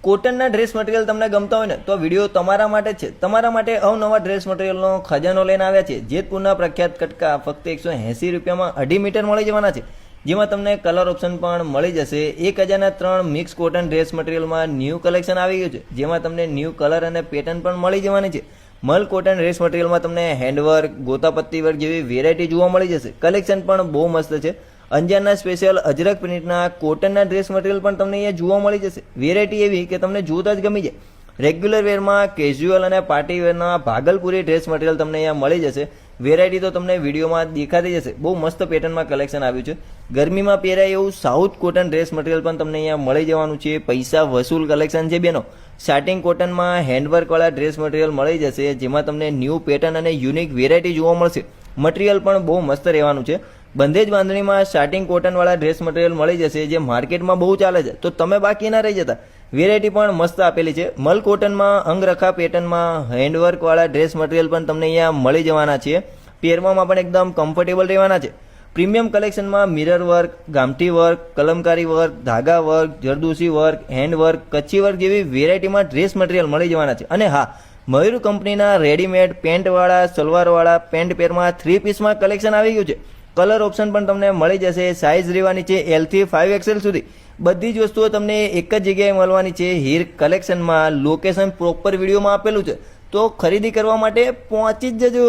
કોટનના dress material તમને ગમતા હોય ને તો વિડીયો તમારા માટે છે. તમારા માટે અવનવા ડ્રેસ મટીરિયલનો ખજાનો લઈને આવ્યા છે. જેતપુરના પ્રખ્યાત કટકા ફક્ત 180 રૂપિયામાં 2.5 મીટર મળી જવાના છે, જેમાં તમને કલર ઓપ્શન પણ મળી જશે. 1003 મિક્સ કોટન ડ્રેસ મટીરિયલમાં ન્યૂ કલેક્શન આવી ગયું છે, જેમાં તમને ન્યૂ કલર અને પેટર્ન પણ મળી જવાની છે. મલ કોટન ડ્રેસ મટીરિયલમાં તમને હેન્ડવર્ક, ગોતાપત્તી વર્ક જેવી વેરાયટી જોવા મળી જશે. કલેક્શન પણ બહુ મસ્ત છે. અંજારના સ્પેશિયલ અજરક પ્રિન્ટના કોટનના ડ્રેસ મટીરિયલ પણ તમને અહીંયા જોવા મળી જશે. વેરાયટી એવી કે તમને જોતા જ ગમી જાય. રેગ્યુલર વેરમાં, કેઝ્યુઅલ અને પાર્ટી વેરના ભાગલપુરી ડ્રેસ મટીરિયલ તમને અહીંયા મળી જશે. વેરાયટી તો તમને વિડીયોમાં દેખાતી જશે. બહુ મસ્ત પેટર્નમાં કલેક્શન આવ્યું છે. ગરમીમાં પહેરાય એવું સાઉથ કોટન ડ્રેસ મટીરિયલ પણ તમને અહીંયા મળી જવાનું છે. પૈસા વસૂલ કલેક્શન છે બેનો. સાટિંગ કોટનમાં હેન્ડવર્કવાળા ડ્રેસ મટીરિયલ મળી જશે, જેમાં તમને ન્યૂ પેટર્ન અને યુનિક વેરાયટી જોવા મળશે. મટીરિયલ પણ બહુ મસ્ત રહેવાનું છે. બંધેજ બાંધણીમાં સ્ટાર્ટિંગ કોટનવાળા ડ્રેસ મટીરિયલ મળી જશે, જે માર્કેટમાં બહુ ચાલે છે, તો તમે બાકી ના રહી જતા. વેરાયટી પણ મસ્ત આપેલી છે. મલ કોટનમાં અંગરખા પેટર્નમાં હેન્ડવર્કવાળા ડ્રેસ મટીરિયલ પણ તમને અહીંયા મળી જવાના છે. પહેરવામાં પણ એકદમ કમ્ફર્ટેબલ રહેવાના છે. પ્રીમિયમ કલેક્શનમાં મિરર વર્ક, ગામઠી વર્ક, કલમકારી વર્ક, ધાગા work, zardozi work, handwork, Kutchi work જેવી વેરાયટીમાં ડ્રેસ મટીરિયલ મળી જવાના છે. અને હા, મયુર કંપનીના રેડીમેડ પેન્ટવાળા, સલવારવાળા પેન્ટ પેરમાં 3 પીસમાં કલેક્શન આવી ગયું છે. કલર ઓપ્શન પણ તમને મળી જશે. સાઇઝ રહેવાની છે L થી 5XL સુધી. બધી જ વસ્તુઓ તમને એક જ જગ્યાએ મળવાની છે. હીર કલેક્શનમાં લોકેશન પ્રોપર વિડીયોમાં આપેલું છે, તો ખરીદી કરવા માટે પહોંચી જ જજો.